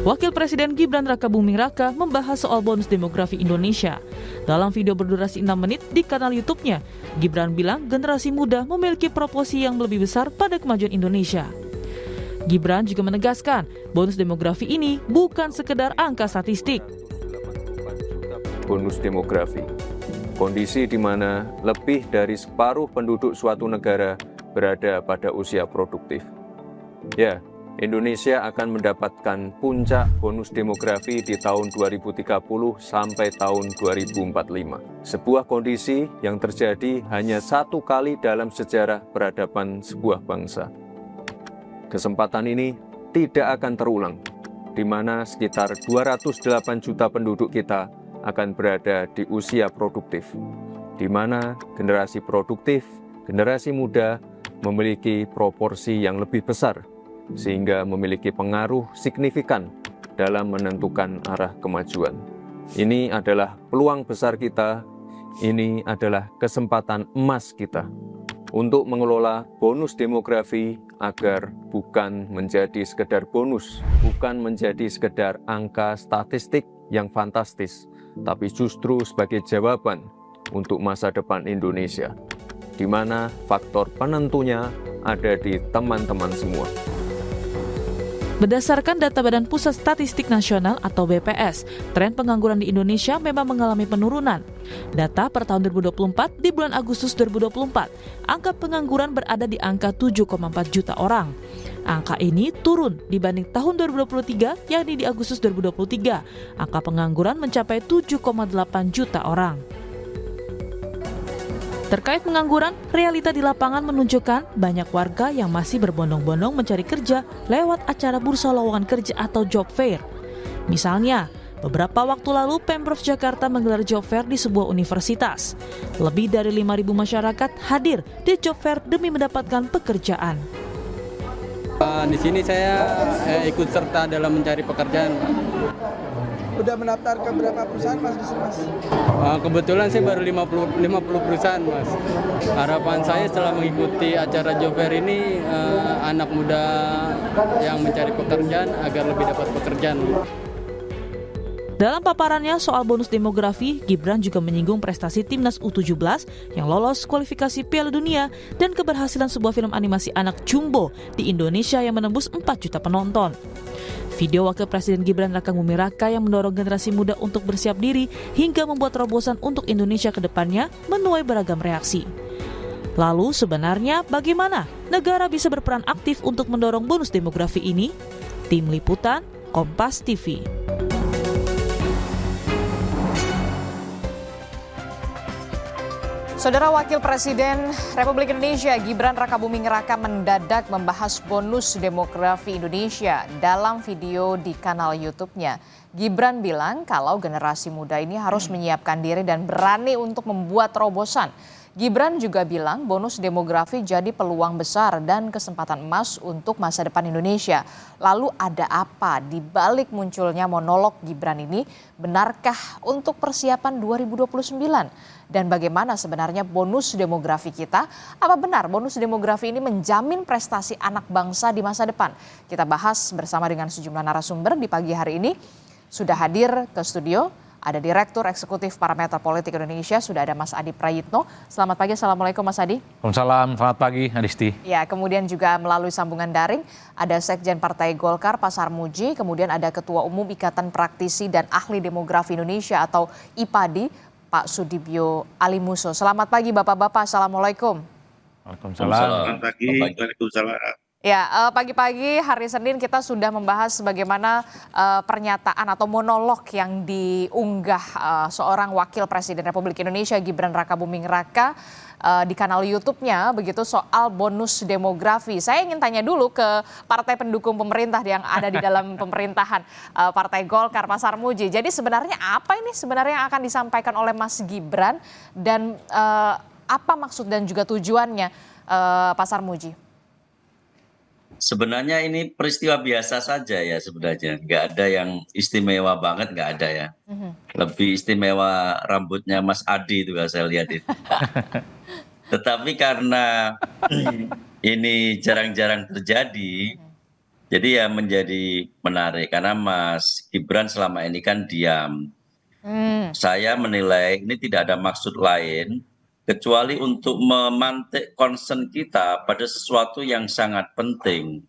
Wakil Presiden Gibran Rakabuming Raka membahas soal bonus demografi Indonesia. Dalam video berdurasi 6 menit di kanal YouTube-nya, Gibran bilang generasi muda memiliki proporsi yang lebih besar pada kemajuan Indonesia. Gibran juga menegaskan, bonus demografi ini bukan sekedar angka statistik. Bonus demografi, kondisi di mana lebih dari separuh penduduk suatu negara berada pada usia produktif. Ya, Indonesia akan mendapatkan puncak bonus demografi di tahun 2030 sampai tahun 2045. Sebuah kondisi yang terjadi hanya satu kali dalam sejarah peradaban sebuah bangsa. Kesempatan ini tidak akan terulang, di mana sekitar 208 juta penduduk kita akan berada di usia produktif, di mana generasi produktif, generasi muda memiliki proporsi yang lebih besar, sehingga memiliki pengaruh signifikan dalam menentukan arah kemajuan. Ini adalah peluang besar kita, ini adalah kesempatan emas kita untuk mengelola bonus demografi agar bukan menjadi sekedar bonus, bukan menjadi sekedar angka statistik yang fantastis, tapi justru sebagai jawaban untuk masa depan Indonesia, di mana faktor penentunya ada di teman-teman semua. Berdasarkan data Badan Pusat Statistik Nasional atau BPS, tren pengangguran di Indonesia memang mengalami penurunan. Data per tahun 2024 di bulan Agustus 2024, angka pengangguran berada di angka 7,4 juta orang. Angka ini turun dibanding tahun 2023, yakni di Agustus 2023, angka pengangguran mencapai 7,8 juta orang. Terkait pengangguran, realita di lapangan menunjukkan banyak warga yang masih berbondong-bondong mencari kerja lewat acara bursa lowongan kerja atau job fair. Misalnya, beberapa waktu lalu Pemprov Jakarta menggelar job fair di sebuah universitas. Lebih dari 5.000 masyarakat hadir di job fair demi mendapatkan pekerjaan. Di sini saya ikut serta dalam mencari pekerjaan. Udah mendaftar ke berapa perusahaan Mas di sini Mas? Kebetulan saya baru 50 perusahaan Mas. Harapan saya setelah mengikuti acara job fair ini anak muda yang mencari pekerjaan agar lebih dapat pekerjaan. Dalam paparannya soal bonus demografi, Gibran juga menyinggung prestasi Timnas U17 yang lolos kualifikasi Piala Dunia dan keberhasilan sebuah film animasi anak Jumbo di Indonesia yang menembus 4 juta penonton. Video Wakil Presiden Gibran Rakabuming Raka yang mendorong generasi muda untuk bersiap diri hingga membuat terobosan untuk Indonesia ke depannya menuai beragam reaksi. Lalu sebenarnya bagaimana negara bisa berperan aktif untuk mendorong bonus demografi ini? Tim Liputan, Kompas TV. Saudara Wakil Presiden Republik Indonesia Gibran Rakabuming Raka mendadak membahas bonus demografi Indonesia dalam video di kanal YouTube-nya. Gibran bilang kalau generasi muda ini harus menyiapkan diri dan berani untuk membuat terobosan. Gibran juga bilang bonus demografi jadi peluang besar dan kesempatan emas untuk masa depan Indonesia. Lalu ada apa di balik munculnya monolog Gibran ini? Benarkah untuk persiapan 2029? Dan bagaimana sebenarnya bonus demografi kita? Apa benar bonus demografi ini menjamin prestasi anak bangsa di masa depan? Kita bahas bersama dengan sejumlah narasumber di pagi hari ini. Sudah hadir ke studio, ada Direktur Eksekutif Parameter Politik Indonesia, sudah ada Mas Adi Prayitno. Selamat pagi, Assalamualaikum Mas Adi. Waalaikumsalam, selamat pagi Adisti. Ya, kemudian juga melalui sambungan daring ada Sekjen Partai Golkar Pak Sarmuji, kemudian ada Ketua Umum Ikatan Praktisi dan Ahli Demografi Indonesia atau IPADI, Pak Sudibyo Alimuso. Selamat pagi Bapak-Bapak, Assalamualaikum. Waalaikumsalam. Selamat pagi, Waalaikumsalam. Ya, pagi-pagi hari Senin kita sudah membahas bagaimana pernyataan atau monolog yang diunggah seorang Wakil Presiden Republik Indonesia Gibran Rakabuming Raka di kanal YouTube-nya begitu soal bonus demografi. Saya ingin tanya dulu ke partai pendukung pemerintah yang ada di dalam pemerintahan, Partai Golkar, Pak Sarmuji. Jadi sebenarnya apa ini sebenarnya yang akan disampaikan oleh Mas Gibran dan apa maksud dan juga tujuannya, Pak Sarmuji? Sebenarnya ini peristiwa biasa saja ya sebenarnya. Nggak ada yang istimewa banget, nggak ada ya. Lebih istimewa rambutnya Mas Adi itu kalau saya lihat itu. Tetapi karena ini jarang-jarang terjadi, Jadi ya menjadi menarik karena Mas Gibran selama ini kan diam. Saya menilai ini tidak ada maksud lain kecuali untuk memantik concern kita pada sesuatu yang sangat penting.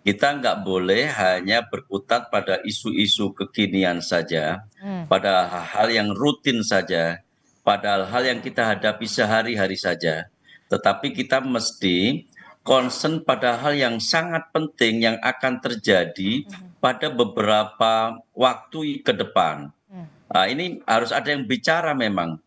Kita nggak boleh hanya berkutat pada isu-isu kekinian saja, pada hal-hal yang rutin saja, pada hal yang kita hadapi sehari-hari saja. Tetapi kita mesti concern pada hal yang sangat penting yang akan terjadi pada beberapa waktu ke depan. Nah, ini harus ada yang bicara memang.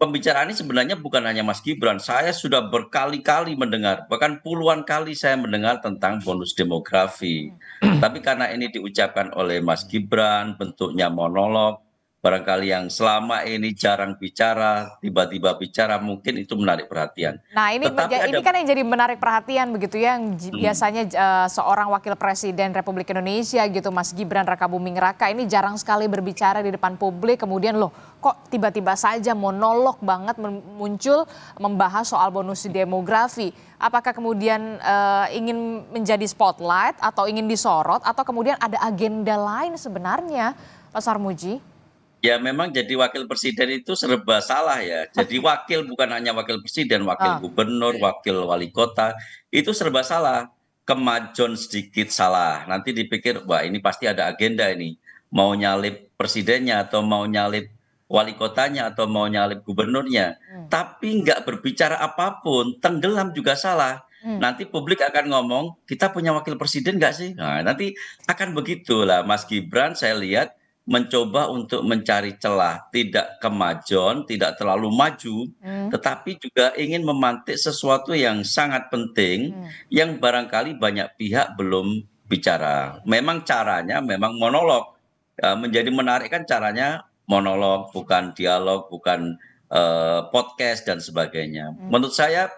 Pembicaraan ini sebenarnya bukan hanya Mas Gibran. Saya sudah berkali-kali mendengar, bahkan puluhan kali saya mendengar tentang bonus demografi. Tapi karena ini diucapkan oleh Mas Gibran, bentuknya monolog, barangkali yang selama ini jarang bicara, tiba-tiba bicara, mungkin itu menarik perhatian. Nah, ini Tetapi kan yang jadi menarik perhatian begitu ya, yang biasanya seorang wakil presiden Republik Indonesia gitu, Mas Gibran Rakabuming Raka ini jarang sekali berbicara di depan publik, kemudian loh kok tiba-tiba saja monolog banget muncul membahas soal bonus demografi. Apakah kemudian ingin menjadi spotlight atau ingin disorot atau kemudian ada agenda lain sebenarnya, Pak Sarmuji? Ya memang jadi wakil presiden itu serba salah ya. Jadi wakil bukan hanya wakil presiden, wakil gubernur, wakil wali kota, itu serba salah. Kemajon sedikit salah. Nanti dipikir, wah ini pasti ada agenda ini. Mau nyalip presidennya atau mau nyalip wali kotanya atau mau nyalip gubernurnya. Tapi nggak berbicara apapun, tenggelam juga salah. Nanti publik akan ngomong, kita punya wakil presiden nggak sih? Nah, nanti akan begitulah Mas Gibran saya lihat mencoba untuk mencari celah, tidak kemajon, tidak terlalu maju, tetapi juga ingin memantik sesuatu yang sangat penting yang barangkali banyak pihak belum bicara. Memang caranya memang monolog. Menjadi menarik kan caranya monolog, bukan dialog, bukan podcast dan sebagainya. Menurut saya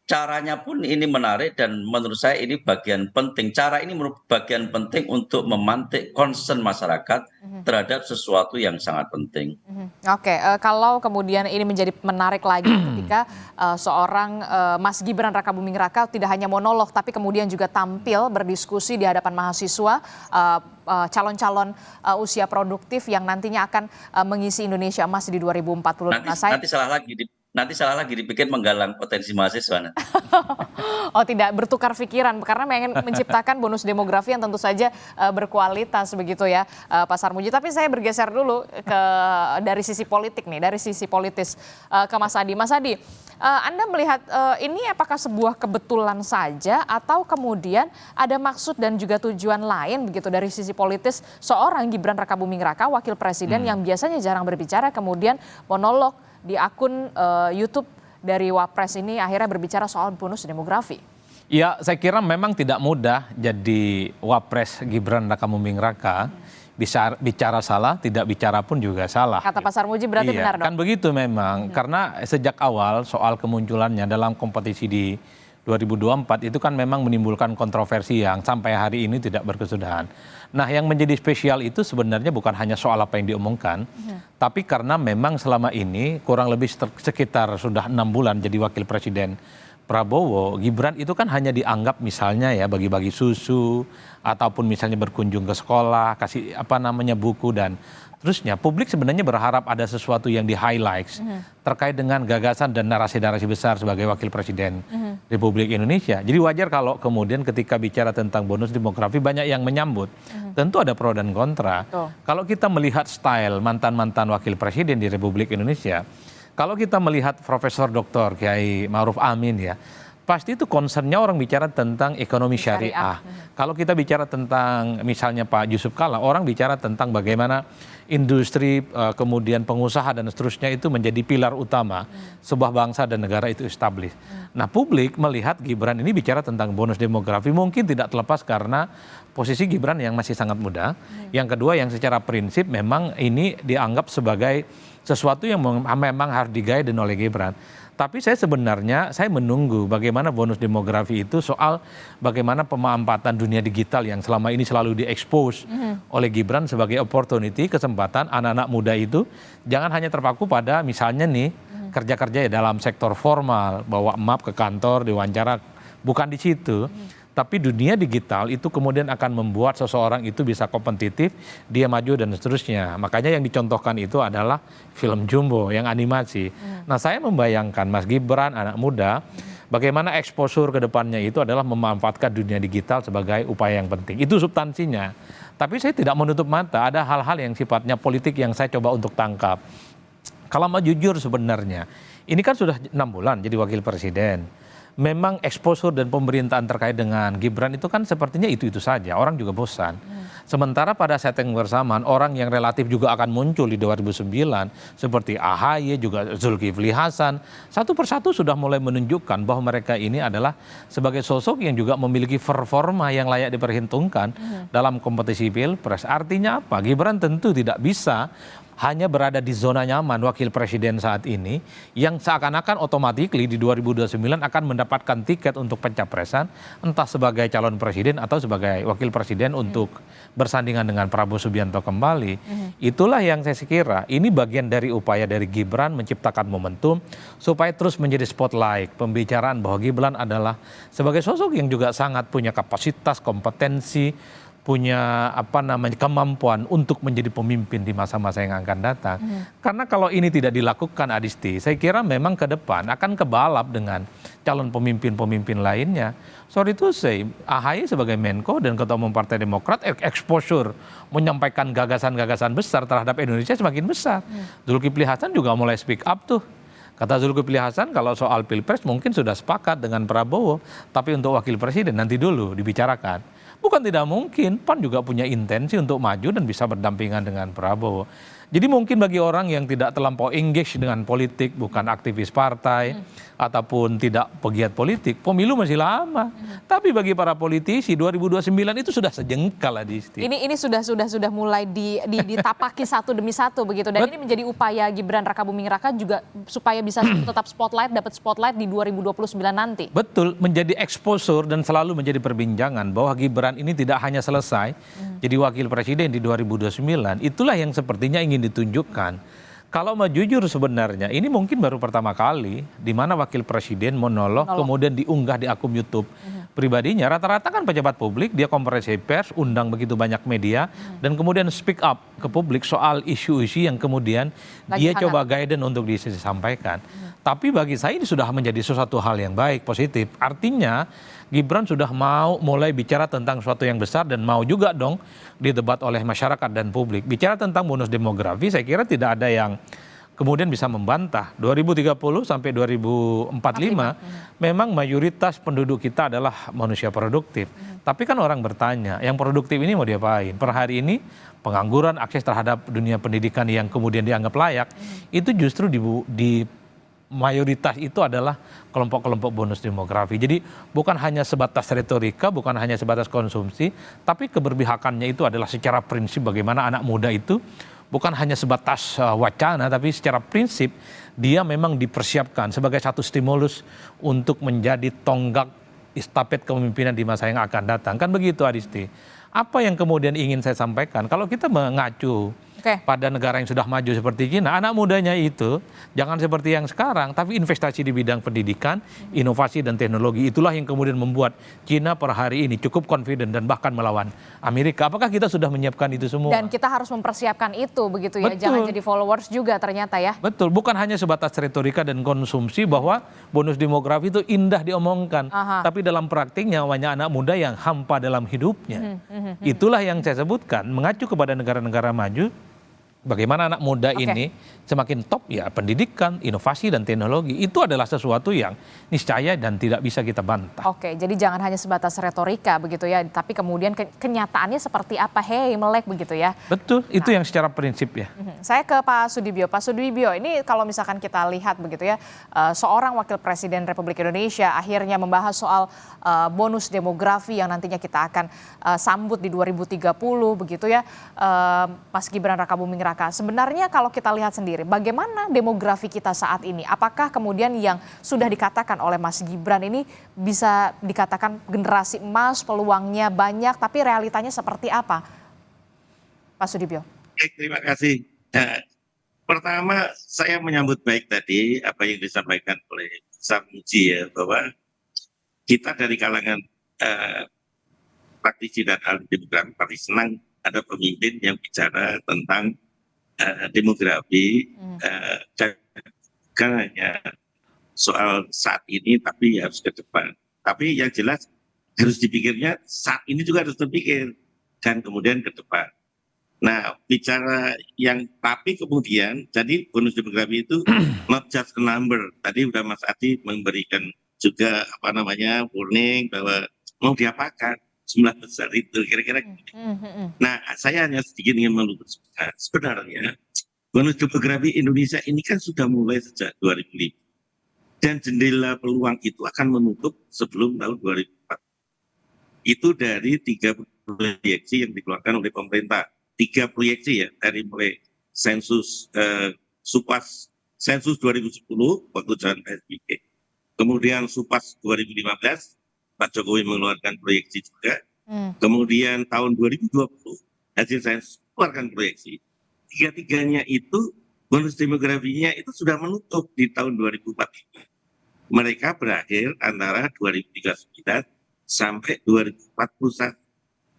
caranya pun ini menarik dan menurut saya ini bagian penting. Cara ini merupakan bagian penting untuk memantik concern masyarakat terhadap sesuatu yang sangat penting. Oke, kalau kemudian ini menjadi menarik lagi ketika seorang Mas Gibran Rakabuming Raka tidak hanya monolog tapi kemudian juga tampil berdiskusi di hadapan mahasiswa, calon-calon usia produktif yang nantinya akan mengisi Indonesia Emas di 2045. Nanti salah lagi dipikir menggalang potensi mahasiswa. Oh, tidak bertukar pikiran karena ingin menciptakan bonus demografi yang tentu saja berkualitas begitu ya, Pak Sarmuji. Tapi saya bergeser dulu dari sisi politik nih, dari sisi politis ke Mas Adi. Mas Adi, Anda melihat ini apakah sebuah kebetulan saja atau kemudian ada maksud dan juga tujuan lain begitu dari sisi politis seorang Gibran Rakabuming Raka, wakil presiden yang biasanya jarang berbicara kemudian monolog di akun YouTube dari Wapres ini akhirnya berbicara soal bonus demografi? Ya, saya kira memang tidak mudah jadi Wapres Gibran Rakabuming Raka. Bisa bicara salah, tidak bicara pun juga salah. Kata Pak Sarmuji berarti benar dong? Kan begitu memang, karena sejak awal soal kemunculannya dalam kompetisi di 2024 itu kan memang menimbulkan kontroversi yang sampai hari ini tidak berkesudahan. Nah, yang menjadi spesial itu sebenarnya bukan hanya soal apa yang diomongkan, tapi karena memang selama ini kurang lebih sekitar sudah 6 bulan jadi wakil presiden Prabowo, Gibran itu kan hanya dianggap misalnya ya bagi-bagi susu ataupun misalnya berkunjung ke sekolah, kasih buku dan terusnya. Publik sebenarnya berharap ada sesuatu yang di-highlights terkait dengan gagasan dan narasi-narasi besar sebagai wakil presiden Republik Indonesia. Jadi wajar kalau kemudian ketika bicara tentang bonus demografi banyak yang menyambut. Tentu ada pro dan kontra. Kalau kita melihat style mantan-mantan wakil presiden di Republik Indonesia, kalau kita melihat Profesor Dr. Kiai Ma'ruf Amin ya, pasti itu concernnya orang bicara tentang ekonomi syariah. Kalau kita bicara tentang misalnya Pak Yusuf Kalla, orang bicara tentang bagaimana industri, kemudian pengusaha dan seterusnya itu menjadi pilar utama sebuah bangsa dan negara itu established. Nah, publik melihat Gibran ini bicara tentang bonus demografi mungkin tidak terlepas karena posisi Gibran yang masih sangat muda. Yang kedua yang secara prinsip memang ini dianggap sebagai sesuatu yang memang harus di-guide oleh Gibran. Tapi saya sebenarnya menunggu bagaimana bonus demografi itu soal bagaimana pemanfaatan dunia digital yang selama ini selalu diekspos oleh Gibran sebagai opportunity, kesempatan anak-anak muda itu jangan hanya terpaku pada misalnya nih kerja-kerja ya dalam sektor formal, bawa map ke kantor, diwawancara, bukan di situ. Tapi dunia digital itu kemudian akan membuat seseorang itu bisa kompetitif, dia maju dan seterusnya. Makanya yang dicontohkan itu adalah film Jumbo yang animasi. Nah, saya membayangkan Mas Gibran, anak muda, bagaimana exposure ke depannya itu adalah memanfaatkan dunia digital sebagai upaya yang penting. Itu substansinya. Tapi saya tidak menutup mata, ada hal-hal yang sifatnya politik yang saya coba untuk tangkap. Kalau mau jujur sebenarnya, ini kan sudah 6 bulan jadi wakil presiden. Memang exposure dan pemerintahan terkait dengan Gibran itu kan sepertinya itu-itu saja, orang juga bosan. Sementara pada setting bersamaan, orang yang relatif juga akan muncul di 2009, seperti AHY, juga Zulkifli Hasan, satu persatu sudah mulai menunjukkan bahwa mereka ini adalah sebagai sosok yang juga memiliki performa yang layak diperhitungkan dalam kompetisi Pilpres. Artinya apa? Gibran tentu tidak bisa hanya berada di zona nyaman wakil presiden saat ini yang seakan-akan otomatis di 2029 akan mendapatkan tiket untuk pencapresan entah sebagai calon presiden atau sebagai wakil presiden untuk bersandingan dengan Prabowo Subianto kembali. Itulah yang saya kira ini bagian dari upaya dari Gibran menciptakan momentum supaya terus menjadi spotlight pembicaraan bahwa Gibran adalah sebagai sosok yang juga sangat punya kapasitas, kompetensi, punya kemampuan untuk menjadi pemimpin di masa-masa yang akan datang. Karena kalau ini tidak dilakukan, Adisti, saya kira memang ke depan akan kebalap dengan calon pemimpin-pemimpin lainnya. Sorry to say, AHY sebagai Menko dan Ketua Umum Partai Demokrat exposure menyampaikan gagasan-gagasan besar terhadap Indonesia semakin besar. Zulkifli Hasan juga mulai speak up tuh. Kata Zulkifli Hasan kalau soal Pilpres mungkin sudah sepakat dengan Prabowo, tapi untuk wakil presiden nanti dulu dibicarakan. Bukan tidak mungkin, PAN juga punya intensi untuk maju dan bisa berdampingan dengan Prabowo. Jadi mungkin bagi orang yang tidak terlampau engage dengan politik, bukan aktivis partai, ataupun tidak pegiat politik, pemilu masih lama. Tapi bagi para politisi, 2029 itu sudah sejengkal, Adisti. Ini sudah mulai ditapaki satu demi satu begitu. Dan ini menjadi upaya Gibran Rakabuming Raka juga supaya bisa tetap dapat spotlight di 2029 nanti. Betul, menjadi exposure dan selalu menjadi perbincangan bahwa Gibran ini tidak hanya selesai jadi wakil presiden di 2029. Itulah yang sepertinya ingin ditunjukkan. Kalau mau jujur sebenarnya ini mungkin baru pertama kali di mana wakil presiden monolog kemudian diunggah di akun YouTube pribadinya. Rata-rata kan pejabat publik, dia konferensi pers, undang begitu banyak media dan kemudian speak up ke publik soal isu-isu yang kemudian dia coba guidance untuk disampaikan. Tapi bagi saya ini sudah menjadi sesuatu hal yang baik, positif. Artinya Gibran sudah mau mulai bicara tentang sesuatu yang besar dan mau juga dong didebat oleh masyarakat dan publik. Bicara tentang bonus demografi saya kira tidak ada yang kemudian bisa membantah. 2030 sampai 2045 memang mayoritas penduduk kita adalah manusia produktif. Tapi kan orang bertanya, yang produktif ini mau diapain? Per hari ini pengangguran, akses terhadap dunia pendidikan yang kemudian dianggap layak, itu justru di mayoritas itu adalah kelompok-kelompok bonus demografi. Jadi bukan hanya sebatas retorika, bukan hanya sebatas konsumsi, tapi keberpihakannya itu adalah secara prinsip bagaimana anak muda itu bukan hanya sebatas wacana, tapi secara prinsip dia memang dipersiapkan sebagai satu stimulus untuk menjadi tonggak estafet kepemimpinan di masa yang akan datang. Kan begitu, Adisti. Apa yang kemudian ingin saya sampaikan, kalau kita mengacu pada negara yang sudah maju seperti China, anak mudanya itu jangan seperti yang sekarang, tapi investasi di bidang pendidikan, inovasi dan teknologi. Itulah yang kemudian membuat China per hari ini cukup confident dan bahkan melawan Amerika. Apakah kita sudah menyiapkan itu semua? Dan kita harus mempersiapkan itu begitu ya, Betul. jangan jadi followers juga ternyata ya. Betul, bukan hanya sebatas retorika dan konsumsi bahwa bonus demografi itu indah diomongkan, tapi dalam praktiknya banyak anak muda yang hampa dalam hidupnya. Itulah yang saya sebutkan, mengacu kepada negara-negara maju. Bagaimana anak muda ini semakin top ya pendidikan, inovasi dan teknologi itu adalah sesuatu yang niscaya dan tidak bisa kita bantah. Oke, jadi jangan hanya sebatas retorika begitu ya, tapi kemudian kenyataannya seperti apa, melek begitu ya. Betul, itu yang secara prinsip ya. Saya ke Pak Sudibyo. Pak Sudibyo, ini kalau misalkan kita lihat begitu ya, seorang wakil presiden Republik Indonesia akhirnya membahas soal bonus demografi yang nantinya kita akan sambut di 2030 begitu ya, Mas Gibran Rakabuming Raka. Sebenarnya kalau kita lihat sendiri, bagaimana demografi kita saat ini? Apakah kemudian yang sudah dikatakan oleh Mas Gibran ini bisa dikatakan generasi emas, peluangnya banyak, tapi realitanya seperti apa? Pak Sudibyo. Oke, terima kasih. Pertama, saya menyambut baik tadi apa yang disampaikan oleh Samuji ya, bahwa kita dari kalangan eh, praktisi dan ahli demografi pasti senang ada pemimpin yang bicara tentang demografi, dan bukan hanya soal saat ini, tapi harus ke depan. Tapi yang jelas harus dipikirnya saat ini juga harus terpikir, dan kemudian ke depan. Nah, bicara yang tapi kemudian, jadi bonus demografi itu not just a number. Tadi udah Mas Adi memberikan juga warning bahwa mau diapakan jumlah besar itu kira-kira. Nah, saya hanya sedikit ingin meluruskan. Sebenarnya bonus demografi Indonesia ini kan sudah mulai sejak 2005. Dan jendela peluang itu akan menutup sebelum tahun 2004. Itu dari 3 proyeksi yang dikeluarkan oleh pemerintah. 3 proyeksi ya, dari mulai sensus Supas sensus 2010 waktu zaman PSBY. Kemudian Supas 2015, Pak Jokowi mengeluarkan proyeksi juga. Kemudian tahun 2020 hasil sains keluarkan proyeksi. 3-tiganya itu bonus demografinya itu sudah menutup di tahun 2045. Mereka berakhir antara 2039 sampai 2041.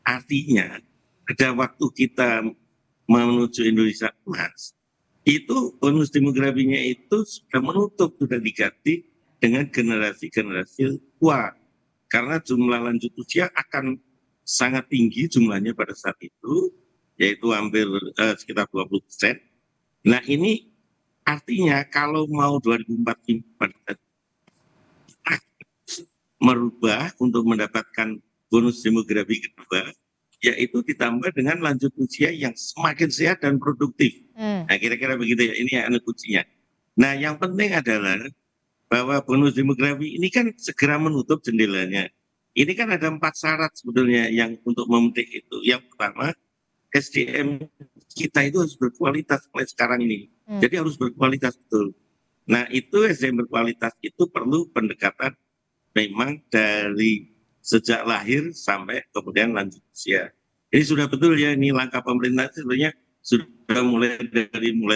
Artinya pada waktu kita menuju Indonesia emas, itu bonus demografinya itu sudah menutup, sudah diganti dengan generasi-generasi tua. Karena jumlah lanjut usia akan sangat tinggi jumlahnya pada saat itu, yaitu hampir sekitar 20%. Nah, ini artinya kalau mau 2045 merubah untuk mendapatkan bonus demografi kedua, yaitu ditambah dengan lanjut usia yang semakin sehat dan produktif. Nah, kira-kira begitu ya, ini yang kuncinya. Nah, yang penting adalah bahwa bonus demografi ini kan segera menutup jendelanya. Ini kan ada 4 syarat sebetulnya yang untuk memetik itu. Yang pertama, SDM kita itu harus berkualitas mulai sekarang ini. Jadi harus berkualitas betul. Nah, itu SDM berkualitas itu perlu pendekatan memang dari sejak lahir sampai kemudian lanjut usia. Ini sudah betul ya, ini langkah pemerintah sebenarnya sudah mulai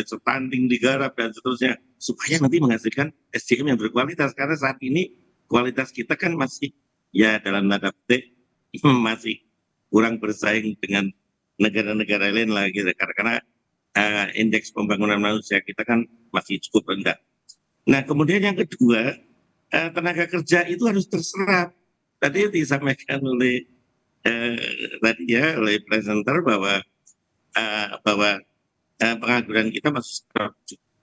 stunting digarap dan seterusnya supaya nanti menghasilkan SDM yang berkualitas, karena saat ini kualitas kita kan masih ya dalam tanda petik masih kurang bersaing dengan negara-negara lain lah gitu, karena indeks pembangunan manusia kita kan masih cukup rendah. Nah, kemudian yang kedua, tenaga kerja itu harus terserap. Tadi disampaikan oleh oleh presenter bahwa pengangguran kita masih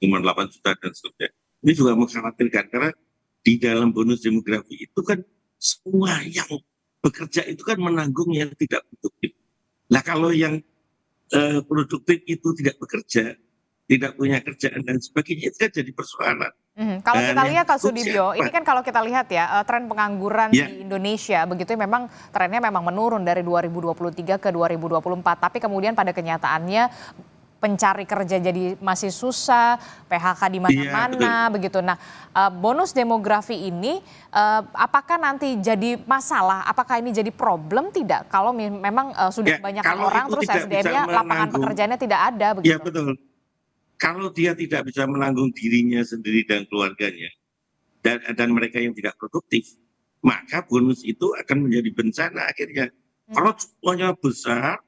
cuma 8 juta dan seterusnya. Ini juga mengkhawatirkan karena di dalam bonus demografi itu kan semua yang bekerja itu kan menanggung yang tidak produktif. Nah, kalau yang produktif itu tidak bekerja, tidak punya kerjaan dan sebagainya, itu kan jadi persoalan. Kalau kita lihat Pak Sudibyo, ini kan kalau kita lihat ya tren pengangguran di Indonesia begitu memang trennya memang menurun dari 2023 ke 2024. Tapi kemudian pada kenyataannya pencari kerja jadi masih susah, PHK di mana-mana begitu. Nah, bonus demografi ini apakah nanti jadi masalah? Apakah ini jadi problem tidak? Kalau memang sudah banyak orang terus SDM-nya lapangan pekerjaannya tidak ada begitu. Iya betul. Kalau dia tidak bisa menanggung dirinya sendiri dan keluarganya, dan mereka yang tidak produktif, maka bonus itu akan menjadi bencana akhirnya. Kalau jumlahnya besar,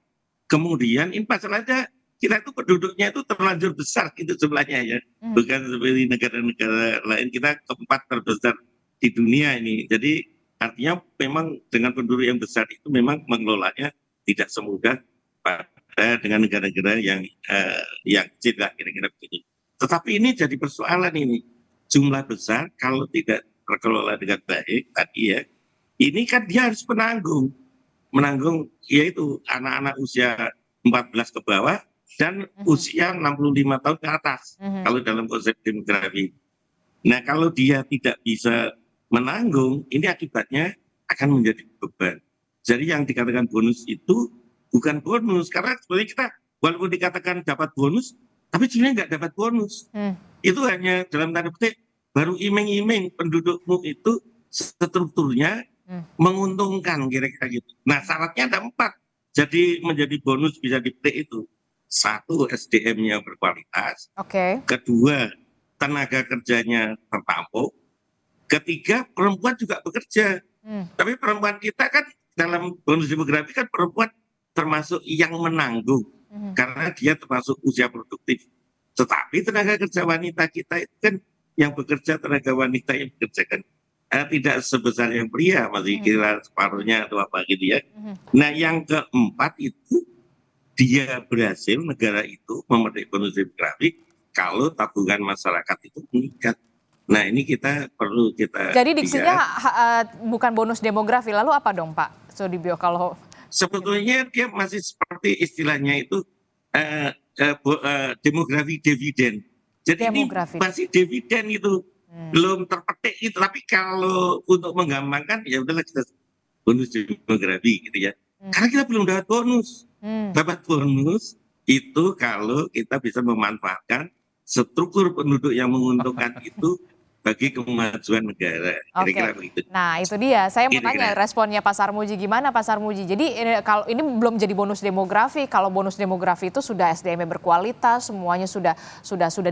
kemudian ini masalahnya kita itu penduduknya itu terlanjur besar gitu jumlahnya ya. Bukan seperti negara-negara lain, kita keempat terbesar di dunia ini. Jadi artinya memang dengan penduduk yang besar itu memang mengelolanya tidak semudah dengan negara-negara yang kecil lah kira-kira begitu. Tetapi ini jadi persoalan ini. Jumlah besar kalau tidak terkelola dengan baik tadi ya, ini kan dia harus menanggung yaitu anak-anak usia 14 ke bawah dan usia 65 tahun ke atas kalau dalam konsep demografi. Nah, kalau dia tidak bisa menanggung, ini akibatnya akan menjadi beban. Jadi yang dikatakan bonus itu bukan bonus, karena sebenarnya kita walaupun dikatakan dapat bonus, tapi sebenarnya nggak dapat bonus. Itu hanya dalam tanda petik baru iming-iming pendudukmu itu strukturnya menguntungkan kira-kira gitu. Nah, syaratnya ada 4. Jadi menjadi bonus bisa dipetik itu. 1, SDM-nya berkualitas. Kedua, tenaga kerjanya tertampung. Ketiga, perempuan juga bekerja. Tapi perempuan kita kan dalam bonus demografi kan perempuan termasuk yang menanggung karena dia termasuk usia produktif. Tetapi tenaga kerja wanita kita itu kan yang bekerja, tenaga wanita yang bekerja kan tidak sebesar yang pria, masih kira separuhnya atau apa gitu ya. Nah yang keempat itu dia berhasil, negara itu memetik bonus demografi kalau tabungan masyarakat itu meningkat. Nah ini kita perlu kita Jadi diksinya lihat. bukan bonus demografi, lalu apa dong Pak Sudibyo kalau Sebetulnya dia masih seperti istilahnya itu demografi dividen. Jadi Demografi. ini masih dividen itu belum terpetik itu. Tapi kalau untuk menggampangkan ya udahlah kita bonus demografi gitu ya. Karena kita belum dapat bonus. Dapat bonus itu kalau kita bisa memanfaatkan struktur penduduk yang menguntungkan itu bagi kemajuan negara. Kira-kira begitu. Nah itu dia, saya mau Kira-kira. tanya responnya Pak Sarmuji, gimana Pak Sarmuji? Jadi kalau ini belum jadi bonus demografi, kalau bonus demografi itu sudah SDM-nya berkualitas, semuanya sudah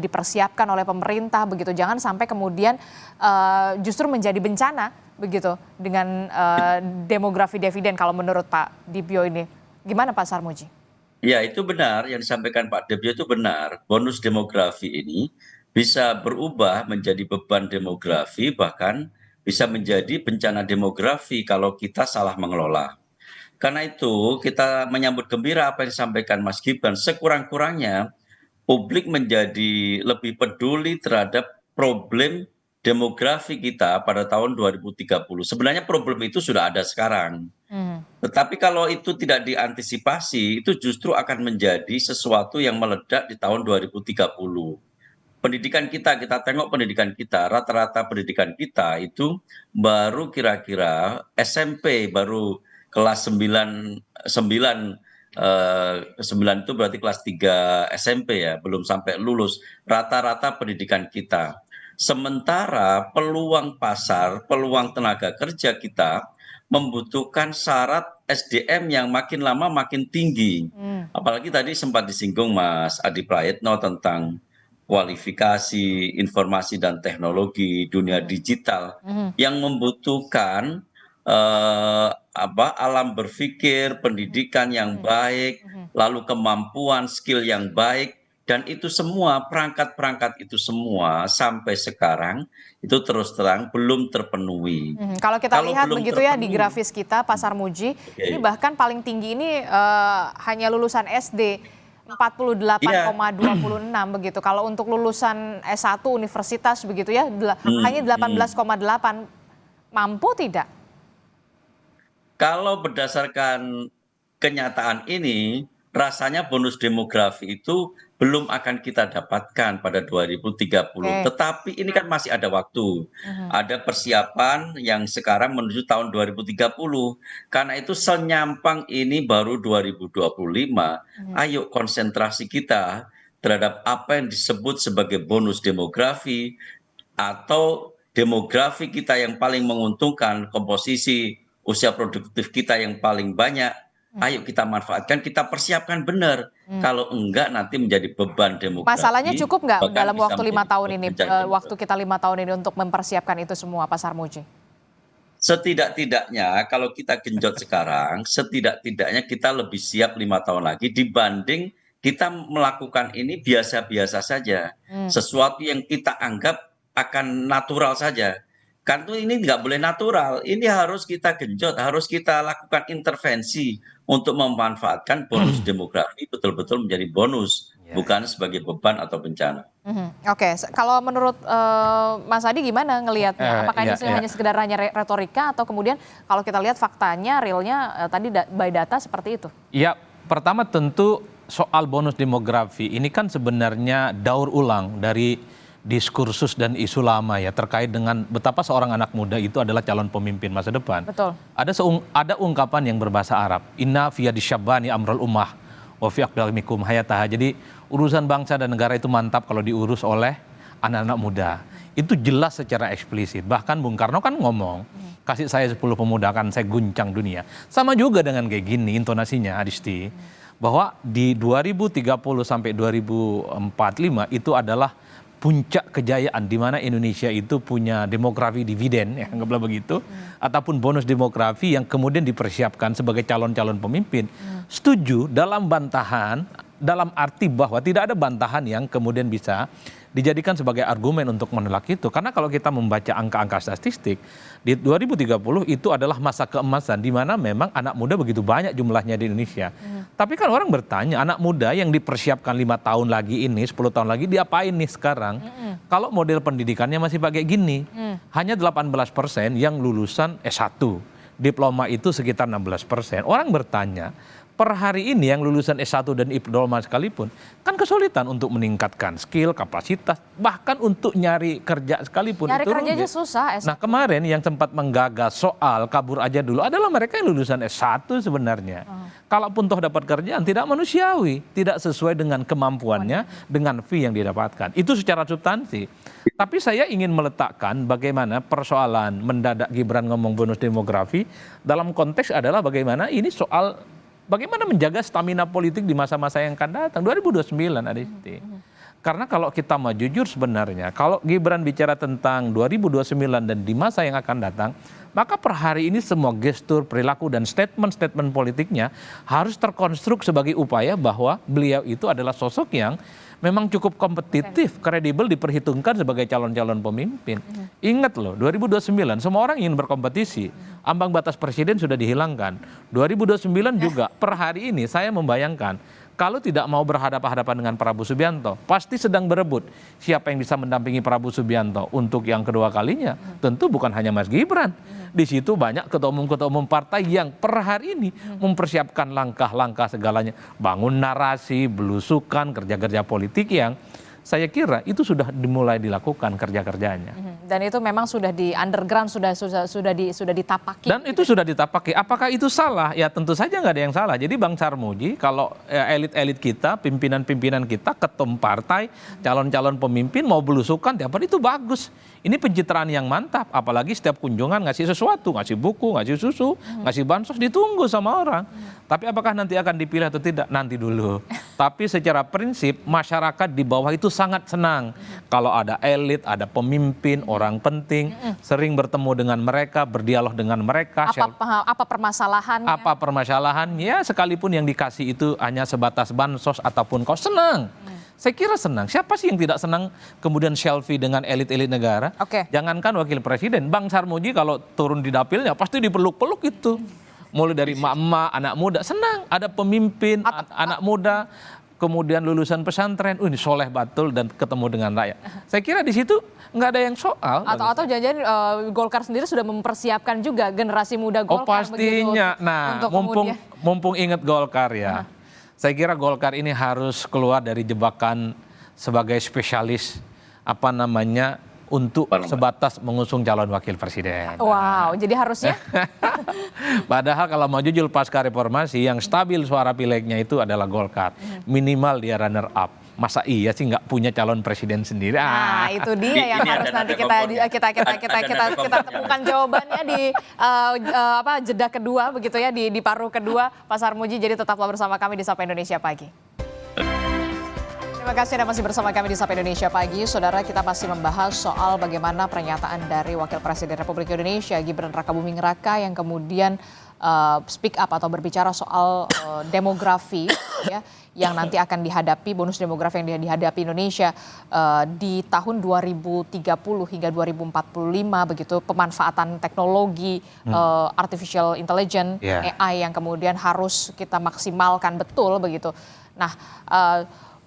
dipersiapkan oleh pemerintah begitu. Jangan sampai kemudian justru menjadi bencana begitu dengan demografi dividen kalau menurut Pak Dibyo ini. Gimana Pak Sarmuji? Ya itu benar, yang disampaikan Pak Debyo itu benar. Bonus demografi ini bisa berubah menjadi beban demografi, bahkan bisa menjadi bencana demografi kalau kita salah mengelola. Karena itu kita menyambut gembira apa yang disampaikan Mas Gibran. Sekurang-kurangnya publik menjadi lebih peduli terhadap problem demografi kita pada tahun 2030. Sebenarnya problem itu sudah ada sekarang. Tetapi kalau itu tidak diantisipasi, itu justru akan menjadi sesuatu yang meledak di tahun 2030. Pendidikan kita tengok pendidikan kita, rata-rata pendidikan kita itu baru kira-kira SMP, baru kelas 9 itu berarti kelas 3 SMP ya, belum sampai lulus rata-rata pendidikan kita. Sementara peluang pasar, peluang tenaga kerja kita membutuhkan syarat SDM yang makin lama makin tinggi. Apalagi tadi sempat disinggung Mas Adi Prayitno tentang kualifikasi, informasi dan teknologi, dunia digital yang membutuhkan alam berpikir, pendidikan yang baik, lalu kemampuan, skill yang baik, dan itu semua perangkat-perangkat itu semua sampai sekarang itu terus terang belum terpenuhi. Kalau kita lihat begitu ya di grafis kita Pak Sarmuji, ini bahkan paling tinggi ini hanya lulusan SD 48,26 begitu. Kalau untuk lulusan S1 universitas begitu ya hanya 18,8. Mampu tidak? Kalau berdasarkan kenyataan ini, rasanya bonus demografi itu belum akan kita dapatkan pada 2030. Tetapi ini kan masih ada waktu. Ada persiapan yang sekarang menuju tahun 2030. Karena itu senyampang ini baru 2025. Ayo konsentrasi kita terhadap apa yang disebut sebagai bonus demografi atau demografi kita yang paling menguntungkan, komposisi usia produktif kita yang paling banyak. Ayo kita manfaatkan, kita persiapkan benar. Kalau enggak nanti menjadi beban demografi. Masalahnya cukup nggak dalam waktu 5 tahun ini, waktu kita 5 tahun ini untuk mempersiapkan itu semua, Pak Sarmuji? Setidak-tidaknya kalau kita genjot sekarang, setidak-tidaknya kita lebih siap 5 tahun lagi dibanding kita melakukan ini biasa-biasa saja. Sesuatu yang kita anggap akan natural saja. Karena ini nggak boleh natural, ini harus kita genjot, harus kita lakukan intervensi untuk memanfaatkan bonus demografi betul-betul menjadi bonus, bukan sebagai beban atau bencana. Oke, kalau menurut Mas Adi gimana ngelihatnya? Apakah ini hanya sekedar retorika atau kemudian kalau kita lihat faktanya, realnya tadi by data seperti itu? Ya, pertama tentu soal bonus demografi ini kan sebenarnya daur ulang dari diskursus dan isu lama ya terkait dengan betapa seorang anak muda itu adalah calon pemimpin masa depan. Betul. Ada ungkapan yang berbahasa Arab, inna fi yadisyabani amrul ummah wa fi aqdamikum hayataha. Jadi urusan bangsa dan negara itu mantap kalau diurus oleh anak-anak muda. Itu jelas secara eksplisit. Bahkan Bung Karno kan ngomong, kasih saya 10 pemuda akan saya guncang dunia. Sama juga dengan kayak gini intonasinya Adisti, bahwa di 2030 sampai 2045 itu adalah puncak kejayaan di mana Indonesia itu punya demografi dividen, ya anggaplah begitu, ataupun bonus demografi yang kemudian dipersiapkan sebagai calon-calon pemimpin. Setuju dalam bantahan, dalam arti bahwa tidak ada bantahan yang kemudian bisa dijadikan sebagai argumen untuk menolak itu. Karena kalau kita membaca angka-angka statistik, di 2030 itu adalah masa keemasan di mana memang anak muda begitu banyak jumlahnya di Indonesia. Tapi kan orang bertanya, anak muda yang dipersiapkan 5 tahun lagi ini, 10 tahun lagi, diapain nih sekarang? Kalau model pendidikannya masih pakai gini, hanya 18% yang lulusan S1. Diploma itu sekitar 16%. Orang bertanya, per hari ini yang lulusan S1 dan diploma sekalipun kan kesulitan untuk meningkatkan skill, kapasitas, bahkan untuk nyari kerja sekalipun Nyari itu kerja aja rumit. susah. Nah kemarin yang sempat menggagas soal kabur aja dulu adalah mereka yang lulusan S1 sebenarnya. Kalaupun toh dapat kerjaan tidak manusiawi, tidak sesuai dengan kemampuannya, dengan fee yang didapatkan. Itu secara substansi. Tapi saya ingin meletakkan bagaimana persoalan mendadak Gibran ngomong bonus demografi dalam konteks adalah bagaimana ini soal bagaimana menjaga stamina politik di masa-masa yang akan datang, 2029 Adisti. Karena kalau kita mau jujur sebenarnya, kalau Gibran bicara tentang 2029 dan di masa yang akan datang, maka per hari ini semua gestur, perilaku, dan statement-statement politiknya harus terkonstruk sebagai upaya bahwa beliau itu adalah sosok yang memang cukup kompetitif, kredibel diperhitungkan sebagai calon-calon pemimpin. Ingat loh, 2029 semua orang ingin berkompetisi. Ambang batas presiden sudah dihilangkan. 2029 juga per hari ini saya membayangkan kalau tidak mau berhadapan-hadapan dengan Prabowo Subianto, pasti sedang berebut siapa yang bisa mendampingi Prabowo Subianto untuk yang kedua kalinya. Tentu bukan hanya Mas Gibran. Di situ banyak ketua umum partai yang per hari ini mempersiapkan langkah-langkah segalanya. Bangun narasi, belusukan, kerja-kerja politik yang saya kira itu sudah dimulai dilakukan kerja-kerjanya. Dan itu memang sudah di underground, sudah ditapaki. Dan itu sudah ditapaki. Apakah itu salah? Ya tentu saja nggak ada yang salah. Jadi Bang Sarmuji, kalau elit-elit kita, pimpinan-pimpinan kita, ketum partai, calon-calon pemimpin mau belusukan tiap hari itu bagus. Ini pencitraan yang mantap. Apalagi setiap kunjungan ngasih sesuatu, ngasih buku, ngasih susu, ngasih bansos, ditunggu sama orang. Tapi apakah nanti akan dipilih atau tidak? Nanti dulu. Tapi secara prinsip masyarakat di bawah itu sangat senang kalau ada elit, ada pemimpin, orang penting, sering bertemu dengan mereka, berdialog dengan mereka. Apa permasalahannya? Apa permasalahannya, sekalipun yang dikasih itu hanya sebatas bansos ataupun kau senang. Saya kira senang. Siapa sih yang tidak senang kemudian selfie dengan elit-elit negara? Jangankan wakil presiden, Bang Sarmuji kalau turun di dapilnya pasti dipeluk-peluk itu. Mulai dari emak-emak, anak muda, senang. Ada pemimpin, anak muda, kemudian lulusan pesantren, ini soleh batul dan ketemu dengan rakyat. Saya kira di situ nggak ada yang soal. Atau jangan-jangan Golkar sendiri sudah mempersiapkan juga generasi muda Golkar. Oh pastinya. Nah mumpung ingat Golkar ya. Saya kira Golkar ini harus keluar dari jebakan sebagai spesialis untuk sebatas mengusung calon wakil presiden. Wow, jadi harusnya? Padahal kalau mau jujur pasca reformasi yang stabil suara pileknya itu adalah Golkar. Minimal dia runner up. Masa iya sih nggak punya calon presiden sendiri? Nah itu dia yang harus nanti kita temukan jawabannya di jeda kedua begitu ya, di paruh kedua. Pak Sarmuji, jadi tetaplah bersama kami di Sapa Indonesia Pagi. Terima kasih Anda masih bersama kami di Sapa Indonesia Pagi. Saudara, kita masih membahas soal bagaimana pernyataan dari Wakil Presiden Republik Indonesia Gibran Rakabuming Raka yang kemudian speak up atau berbicara soal demografi ya, yang nanti akan dihadapi, bonus demografi yang dihadapi Indonesia di tahun 2030 hingga 2045 begitu, pemanfaatan teknologi artificial intelligence AI yang kemudian harus kita maksimalkan betul begitu. Nah,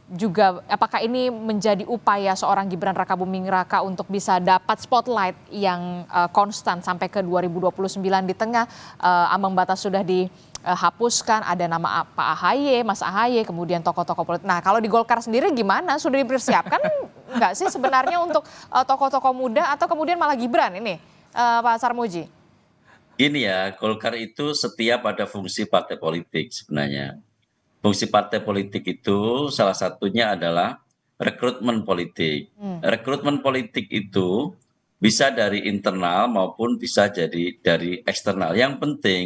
juga apakah ini menjadi upaya seorang Gibran Rakabuming Raka untuk bisa dapat spotlight yang konstan sampai ke 2029 di tengah ambang batas sudah dihapuskan, ada nama Pak AHY, Mas AHY, kemudian tokoh-tokoh politik. Nah kalau di Golkar sendiri gimana? Sudah dipersiapkan nggak sih sebenarnya untuk tokoh-tokoh muda atau kemudian malah Gibran ini, Pak Sarmuji? Gini ya, Golkar itu setia pada fungsi partai politik sebenarnya. Fungsi partai politik itu salah satunya adalah rekrutmen politik. Rekrutmen politik itu bisa dari internal maupun bisa jadi dari eksternal. Yang penting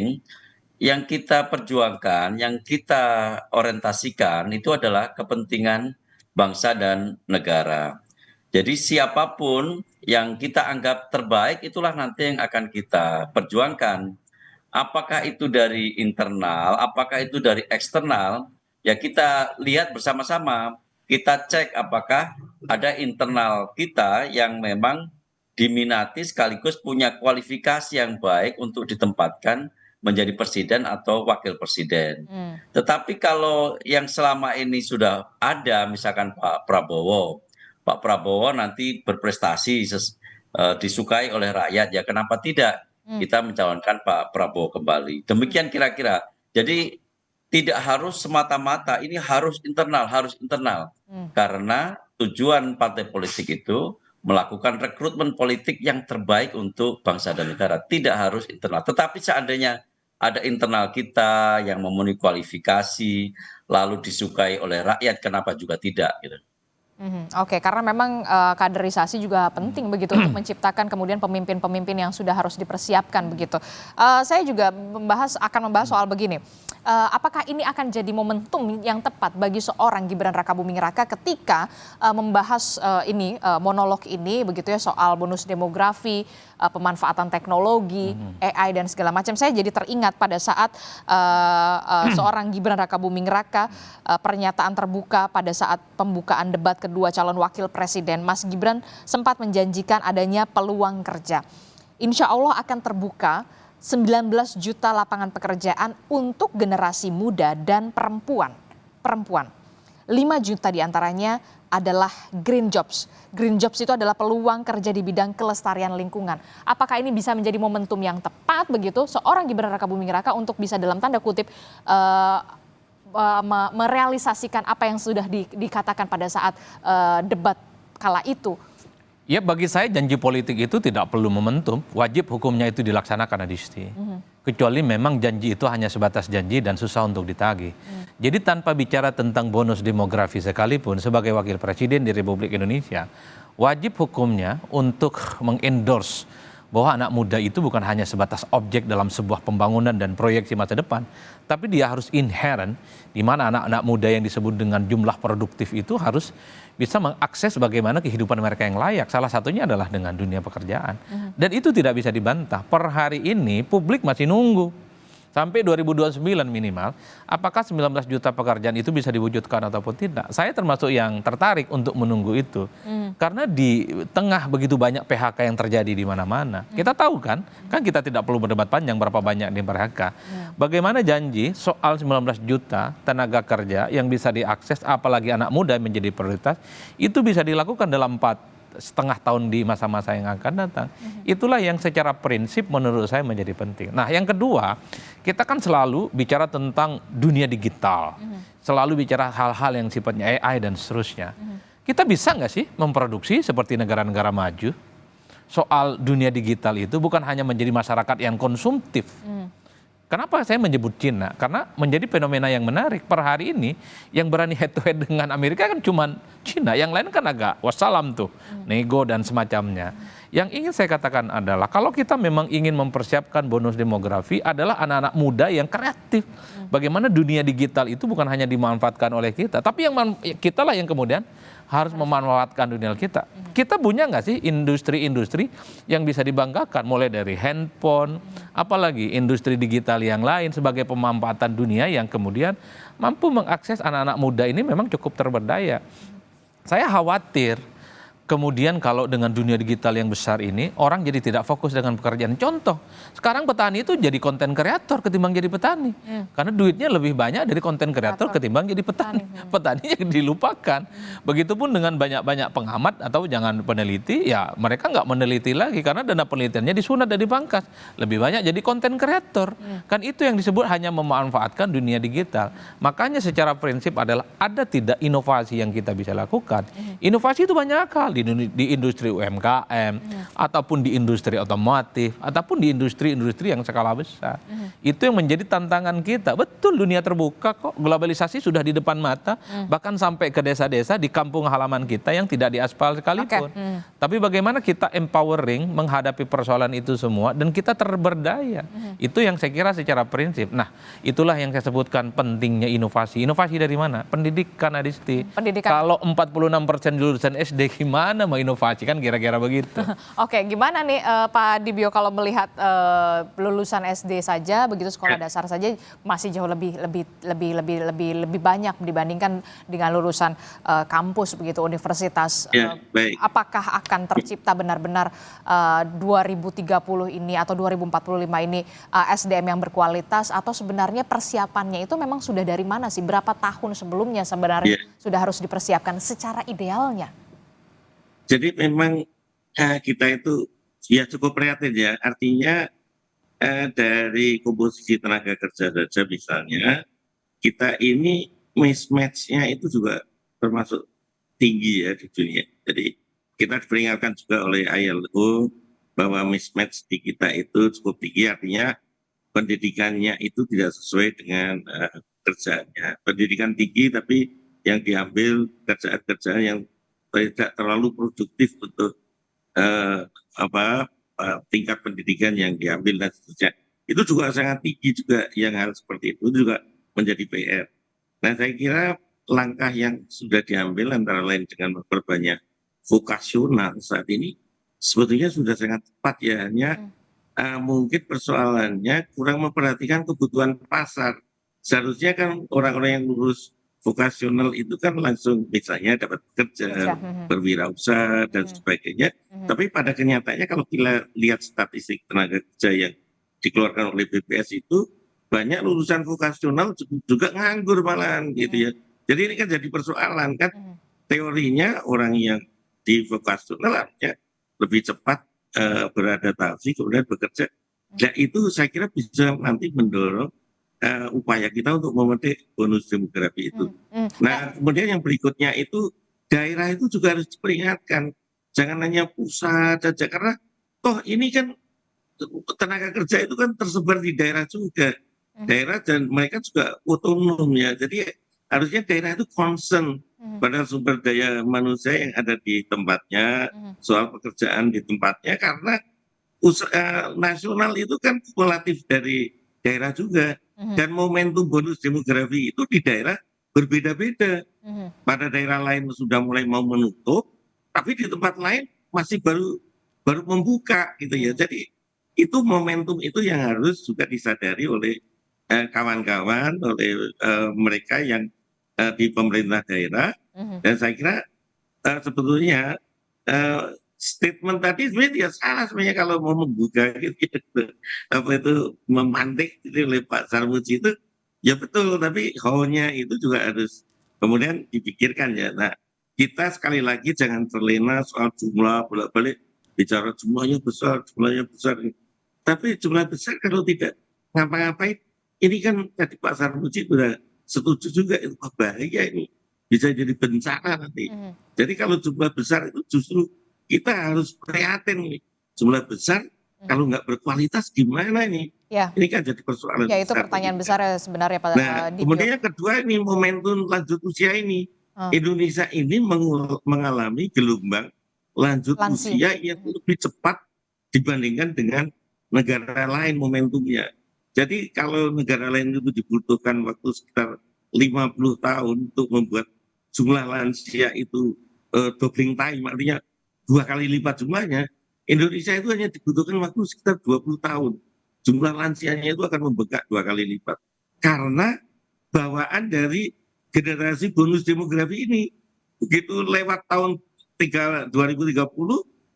yang kita perjuangkan, yang kita orientasikan itu adalah kepentingan bangsa dan negara. Jadi siapapun yang kita anggap terbaik itulah nanti yang akan kita perjuangkan. Apakah itu dari internal, apakah itu dari eksternal, ya kita lihat bersama-sama. Kita cek apakah ada internal kita yang memang diminati sekaligus punya kualifikasi yang baik untuk ditempatkan menjadi presiden atau wakil presiden. Tetapi kalau yang selama ini sudah ada, misalkan Pak Prabowo nanti berprestasi disukai oleh rakyat, ya kenapa tidak kita mencalonkan Pak Prabowo kembali. Demikian kira-kira. Jadi tidak harus semata-mata ini harus internal. Karena tujuan partai politik itu melakukan rekrutmen politik yang terbaik untuk bangsa dan negara. Tidak harus internal. Tetapi seandainya ada internal kita yang memenuhi kualifikasi, lalu disukai oleh rakyat, kenapa juga tidak gitu. Oke, karena memang kaderisasi juga penting begitu untuk menciptakan kemudian pemimpin-pemimpin yang sudah harus dipersiapkan begitu. Saya juga akan membahas soal begini. Apakah ini akan jadi momentum yang tepat bagi seorang Gibran Rakabuming Raka ketika membahas monolog ini begitu ya, soal bonus demografi, pemanfaatan teknologi, AI dan segala macam. Saya jadi teringat pada saat seorang Gibran Rakabuming Raka pernyataan terbuka pada saat pembukaan debat kedua calon wakil presiden. Mas Gibran sempat menjanjikan adanya peluang kerja. Insya Allah akan terbuka 19 juta lapangan pekerjaan untuk generasi muda dan perempuan. 5 juta diantaranya adalah green jobs. Green jobs itu adalah peluang kerja di bidang kelestarian lingkungan. Apakah ini bisa menjadi momentum yang tepat begitu seorang Gibran Rakabuming Raka untuk bisa dalam tanda kutip merealisasikan apa yang sudah dikatakan pada saat debat kala itu? Ya, bagi saya janji politik itu tidak perlu momentum, wajib hukumnya itu dilaksanakan, Adisti. Kecuali memang janji itu hanya sebatas janji dan susah untuk ditagih. Jadi tanpa bicara tentang bonus demografi sekalipun sebagai wakil presiden di Republik Indonesia, wajib hukumnya untuk mengendorse bahwa anak muda itu bukan hanya sebatas objek dalam sebuah pembangunan dan proyeksi masa depan, tapi dia harus inherent, di mana anak-anak muda yang disebut dengan jumlah produktif itu harus bisa mengakses bagaimana kehidupan mereka yang layak. Salah satunya adalah dengan dunia pekerjaan. Dan itu tidak bisa dibantah. Per hari ini publik masih nunggu sampai 2029 minimal, apakah 19 juta pekerjaan itu bisa diwujudkan ataupun tidak. Saya termasuk yang tertarik untuk menunggu itu. Karena di tengah begitu banyak PHK yang terjadi di mana-mana. Kita tahu kan kita tidak perlu berdebat panjang berapa banyak di PHK. Bagaimana janji soal 19 juta tenaga kerja yang bisa diakses, apalagi anak muda menjadi prioritas, itu bisa dilakukan dalam 4,5 tahun di masa-masa yang akan datang. Itulah yang secara prinsip menurut saya menjadi penting. Nah, yang kedua, kita kan selalu bicara tentang dunia digital. Selalu bicara hal-hal yang sifatnya AI dan seterusnya. Kita bisa nggak sih memproduksi seperti negara-negara maju? Soal dunia digital itu bukan hanya menjadi masyarakat yang konsumtif. Kenapa saya menyebut Cina? Karena menjadi fenomena yang menarik. Per hari ini yang berani head to head dengan Amerika kan cuma Cina. Yang lain kan agak wassalam tuh, nego dan semacamnya. Yang ingin saya katakan adalah kalau kita memang ingin mempersiapkan bonus demografi adalah anak-anak muda yang kreatif. Bagaimana dunia digital itu bukan hanya dimanfaatkan oleh kita, tapi kita lah yang kemudian harus memanfaatkan dunia kita. Kita punya nggak sih industri-industri yang bisa dibanggakan, mulai dari handphone, apalagi industri digital yang lain sebagai pemanfaatan dunia yang kemudian mampu mengakses anak-anak muda ini memang cukup terberdaya. Saya khawatir kemudian kalau dengan dunia digital yang besar ini, orang jadi tidak fokus dengan pekerjaan. Contoh, sekarang petani itu jadi konten kreator ketimbang jadi petani. Karena duitnya lebih banyak dari konten kreator ketimbang jadi petani. Petani yang dilupakan. Begitupun dengan banyak-banyak pengamat atau jangan peneliti, ya mereka nggak meneliti lagi karena dana penelitiannya disunat dan dipangkas. Lebih banyak jadi konten kreator. Kan itu yang disebut hanya memanfaatkan dunia digital. Makanya secara prinsip adalah ada tidak inovasi yang kita bisa lakukan. Inovasi itu banyak hal. Di industri UMKM, ataupun di industri otomotif, ataupun di industri-industri yang skala besar. Itu yang menjadi tantangan kita. Betul, dunia terbuka kok, globalisasi sudah di depan mata, bahkan sampai ke desa-desa di kampung halaman kita yang tidak diaspal sekalipun. Tapi bagaimana kita empowering menghadapi persoalan itu semua dan kita terberdaya. Itu yang saya kira secara prinsip. Nah, itulah yang saya sebutkan pentingnya inovasi. Inovasi dari mana? Pendidikan, Adisti. Kalau 46% lulusan SD gimana gimana mau inovasi kan kira-kira begitu. Oke, gimana nih Pak Dibio kalau melihat lulusan SD saja begitu sekolah dasar saja masih jauh lebih banyak dibandingkan dengan lulusan kampus begitu universitas. Baik. Apakah akan tercipta benar-benar 2030 ini atau 2045 ini SDM yang berkualitas, atau sebenarnya persiapannya itu memang sudah dari mana sih? Berapa tahun sebelumnya sebenarnya sudah harus dipersiapkan secara idealnya? Jadi memang kita itu ya cukup prihatin ya. Artinya dari komposisi tenaga kerja saja misalnya, kita ini mismatch-nya itu juga termasuk tinggi ya di dunia. Jadi kita diperingatkan juga oleh ILO bahwa mismatch di kita itu cukup tinggi, artinya pendidikannya itu tidak sesuai dengan kerjaannya. Pendidikan tinggi tapi yang diambil kerjaan-kerjaan yang tidak terlalu produktif untuk tingkat pendidikan yang diambil dan seterusnya. Itu juga sangat tinggi juga, yang hal seperti itu juga menjadi PR. Nah, saya kira langkah yang sudah diambil antara lain dengan memperbanyak vokasional saat ini sebetulnya sudah sangat tepat ya. Hanya mungkin persoalannya kurang memperhatikan kebutuhan pasar. Seharusnya kan orang-orang yang lulus vokasional itu kan langsung misalnya dapat kerja, berwirausaha dan sebagainya. Tapi pada kenyataannya kalau kita lihat statistik tenaga kerja yang dikeluarkan oleh BPS itu, banyak lulusan vokasional juga nganggur malahan gitu ya. Jadi ini kan jadi persoalan kan. Teorinya orang yang di vokasional artinya lebih cepat beradaptasi kemudian bekerja. Nah itu saya kira bisa nanti mendorong upaya kita untuk memetik bonus demografi itu. Nah kemudian yang berikutnya itu daerah itu juga harus diperingatkan. Jangan hanya pusat saja, karena toh ini kan tenaga kerja itu kan tersebar di daerah juga. Daerah dan mereka juga otonom ya. Jadi harusnya daerah itu concern pada sumber daya manusia yang ada di tempatnya, soal pekerjaan di tempatnya, karena nasional itu kan kumulatif dari daerah juga. Dan momentum bonus demografi itu di daerah berbeda-beda. Pada daerah lain sudah mulai mau menutup, tapi di tempat lain masih baru membuka gitu ya. Jadi itu momentum itu yang harus juga disadari oleh kawan-kawan, oleh mereka yang di pemerintah daerah. Dan saya kira sebetulnya statement tadi sebenarnya tidak salah sebenarnya kalau mau membuka gitu, apa itu memantik gitu oleh Pak Sarmuji itu ya betul, tapi how-nya itu juga harus kemudian dipikirkan ya. Nah kita sekali lagi jangan terlena soal jumlah, bolak-balik bicara jumlahnya besar, tapi jumlah besar kalau tidak ngapa-ngapain, ini kan tadi Pak Sarmuji sudah setuju juga, itu bahaya ini, bisa jadi bencana nanti. Jadi kalau jumlah besar itu justru kita harus prihatin nih, jumlah besar kalau nggak berkualitas gimana ini? Ya. Ini kan jadi persoalan ya, itu pertanyaan besar ya sebenarnya Pak Dibio. Kemudian yang kedua ini momentum lanjut usia ini. Indonesia ini mengalami gelombang lanjut usia yang lebih cepat dibandingkan dengan negara lain momentumnya. Jadi kalau negara lain itu dibutuhkan waktu sekitar 50 tahun untuk membuat jumlah lansia itu doubling time, artinya 2 kali lipat jumlahnya, Indonesia itu hanya dibutuhkan waktu sekitar 20 tahun. Jumlah lansianya itu akan membengkak 2 kali lipat. Karena bawaan dari generasi bonus demografi ini. Begitu lewat tahun 2030,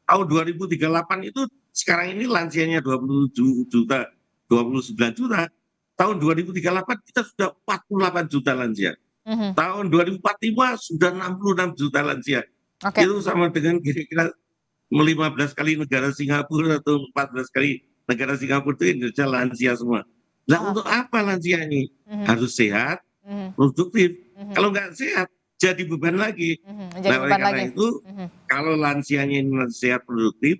tahun 2038 itu sekarang ini lansianya 27 juta, 29 juta. Tahun 2038 kita sudah 48 juta lansia. Tahun 2045 sudah 66 juta lansia. Itu sama dengan kira-kira 15 kali negara Singapura atau 14 kali negara Singapura itu Indonesia lansia semua. Nah untuk apa lansia ini? Harus sehat, produktif. Kalau nggak sehat, jadi beban lagi. Nah oleh karena itu, kalau lansianya ini sehat, produktif,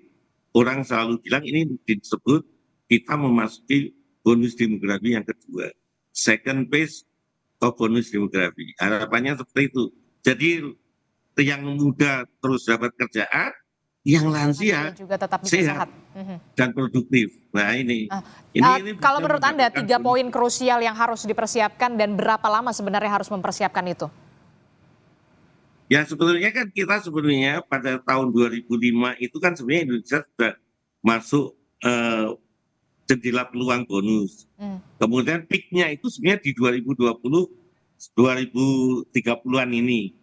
orang selalu bilang ini disebut kita memasuki bonus demografi yang kedua. Second phase of bonus demografi. Harapannya seperti itu. Jadi yang muda terus dapat kerjaan, yang lansia juga tetap bisa sehat dan produktif. Nah ini kalau menurut Anda 3 poin krusial yang harus dipersiapkan dan berapa lama sebenarnya harus mempersiapkan itu? Ya sebetulnya kan kita sebenarnya pada tahun 2005 itu kan sebenarnya Indonesia sudah masuk jendela peluang bonus. Kemudian peaknya itu sebenarnya di 2020, 2030-an ini.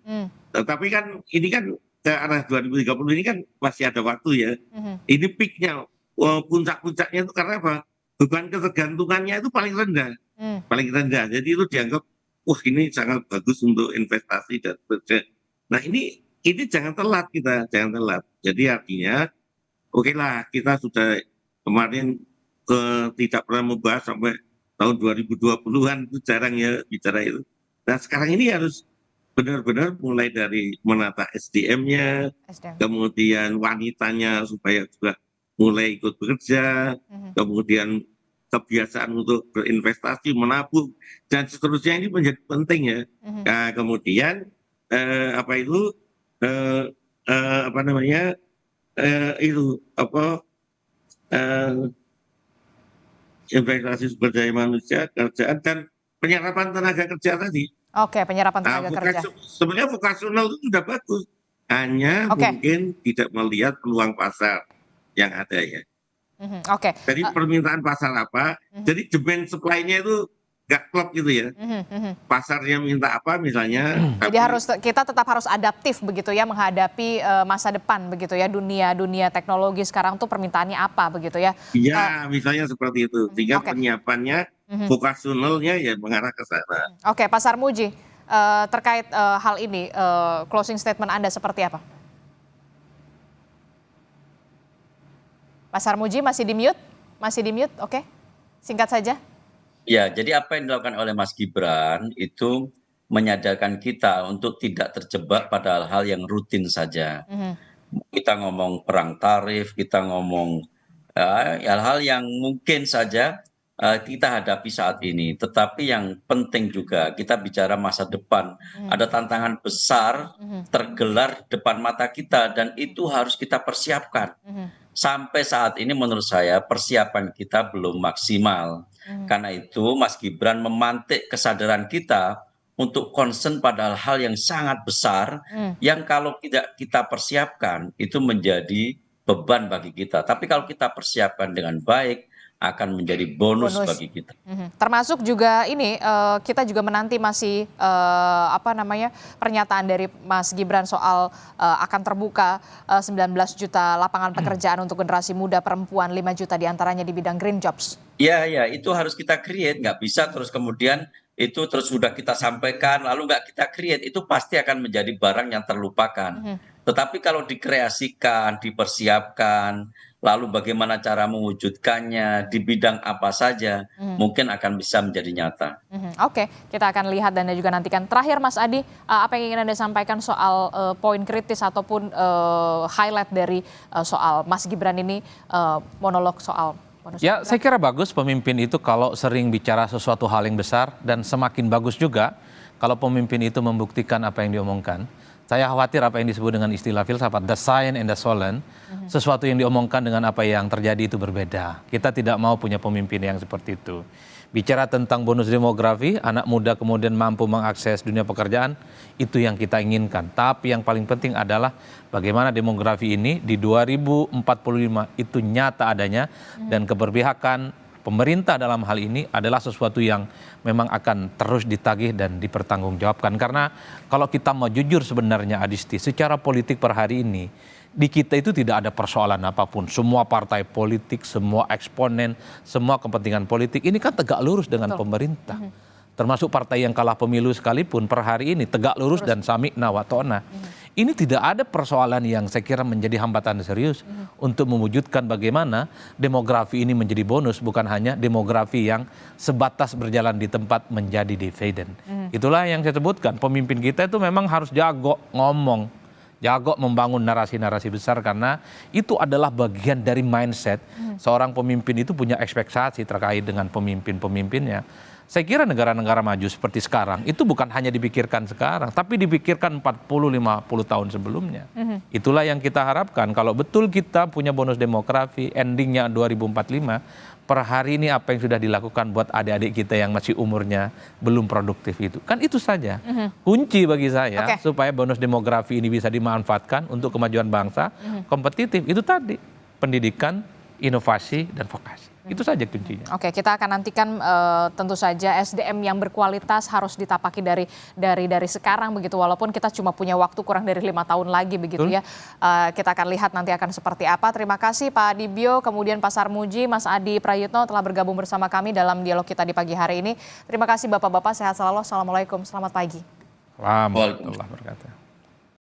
Tetapi kan ini kan ke arah 2030 ini kan masih ada waktu ya. Ini peaknya, puncak-puncaknya itu karena apa? Beban ketergantungannya itu paling rendah. Paling rendah. Jadi itu dianggap, wah ini sangat bagus untuk investasi dan sebagainya. Nah ini jangan telat kita, jangan telat. Jadi artinya, oke lah kita sudah kemarin tidak pernah membahas sampai tahun 2020-an, itu jarang ya bicara itu. Nah sekarang ini harus benar-benar mulai dari menata SDM-nya, kemudian wanitanya supaya juga mulai ikut bekerja, kemudian kebiasaan untuk berinvestasi, menabung, dan seterusnya ini menjadi penting ya. Nah, kemudian investasi sumber daya manusia, kerjaan, dan penyerapan tenaga kerja tadi. Oke, penyerapan tenaga kerja. Sebenarnya vokasional itu sudah bagus, hanya mungkin tidak melihat peluang pasar yang ada ya. Jadi permintaan pasar apa, jadi demand supply-nya itu nggak klop gitu ya. Pasarnya minta apa misalnya. Jadi kita tetap harus adaptif begitu ya menghadapi masa depan begitu ya, dunia teknologi sekarang tuh permintaannya apa begitu ya. Iya, misalnya seperti itu. Sehingga penyiapannya, vokasionalnya ya mengarah ke sana. Oke, Pak Sarmuji, terkait hal ini, closing statement Anda seperti apa? Pak Sarmuji masih di mute? Masih di mute, oke. Singkat saja. Ya, jadi apa yang dilakukan oleh Mas Gibran itu menyadarkan kita untuk tidak terjebak pada hal-hal yang rutin saja. Kita ngomong perang tarif, kita ngomong hal-hal yang mungkin saja kita hadapi saat ini. Tetapi yang penting juga kita bicara masa depan. Ada tantangan besar tergelar depan mata kita dan itu harus kita persiapkan. Sampai saat ini menurut saya persiapan kita belum maksimal. Karena itu Mas Gibran memantik kesadaran kita untuk concern pada hal yang sangat besar yang kalau tidak kita persiapkan itu menjadi beban bagi kita. Tapi kalau kita persiapkan dengan baik akan menjadi bonus bagi kita. Termasuk juga ini kita juga menanti masih pernyataan dari Mas Gibran soal akan terbuka 19 juta lapangan pekerjaan untuk generasi muda perempuan, 5 juta diantaranya di bidang green jobs. Ya, itu harus kita create, nggak bisa terus kemudian itu terus sudah kita sampaikan lalu nggak kita create, itu pasti akan menjadi barang yang terlupakan. Tetapi kalau dikreasikan, dipersiapkan, lalu bagaimana cara mewujudkannya, di bidang apa saja, mungkin akan bisa menjadi nyata. Oke, kita akan lihat dan juga nantikan. Terakhir Mas Adi, apa yang ingin Anda sampaikan soal poin kritis ataupun highlight dari soal Mas Gibran ini, monolog soal bonus? Ya, saya kira bagus pemimpin itu kalau sering bicara sesuatu hal yang besar, dan semakin bagus juga kalau pemimpin itu membuktikan apa yang diomongkan. Saya khawatir apa yang disebut dengan istilah filsafat, the science and the solemn, sesuatu yang diomongkan dengan apa yang terjadi itu berbeda. Kita tidak mau punya pemimpin yang seperti itu. Bicara tentang bonus demografi, anak muda kemudian mampu mengakses dunia pekerjaan, itu yang kita inginkan. Tapi yang paling penting adalah bagaimana demografi ini di 2045 itu nyata adanya, dan keberpihakan pemerintah dalam hal ini adalah sesuatu yang memang akan terus ditagih dan dipertanggungjawabkan. Karena kalau kita mau jujur sebenarnya Adisti, secara politik per hari ini, di kita itu tidak ada persoalan apapun. Semua partai politik, semua eksponen, semua kepentingan politik ini kan tegak lurus dengan pemerintah. Termasuk partai yang kalah pemilu sekalipun per hari ini tegak lurus dan sami'na wa ta'na. Ini tidak ada persoalan yang saya kira menjadi hambatan serius untuk mewujudkan bagaimana demografi ini menjadi bonus, bukan hanya demografi yang sebatas berjalan di tempat menjadi dividen. Itulah yang saya sebutkan, pemimpin kita itu memang harus jago ngomong, jago membangun narasi-narasi besar, karena itu adalah bagian dari mindset seorang pemimpin itu punya ekspektasi terkait dengan pemimpin-pemimpinnya. Saya kira negara-negara maju seperti sekarang itu bukan hanya dipikirkan sekarang, tapi dipikirkan 40-50 tahun sebelumnya. Itulah yang kita harapkan. Kalau betul kita punya bonus demografi, endingnya 2045, per hari ini apa yang sudah dilakukan buat adik-adik kita yang masih umurnya belum produktif itu. Kan itu saja kunci bagi saya supaya bonus demografi ini bisa dimanfaatkan untuk kemajuan bangsa, kompetitif. Itu tadi, pendidikan, inovasi, dan vokasi. Itu saja kuncinya. Oke, kita akan nantikan tentu saja SDM yang berkualitas harus ditapaki dari sekarang begitu, walaupun kita cuma punya waktu kurang dari 5 tahun lagi begitu ya. Kita akan lihat nanti akan seperti apa. Terima kasih Pak Dibyo, kemudian Pak Sarmuji, Mas Adi Prayitno telah bergabung bersama kami dalam dialog kita di pagi hari ini. Terima kasih Bapak-Bapak, sehat selalu. Assalamualaikum, selamat pagi. Waalaikumsalam warahmatullahi wabarakatuh.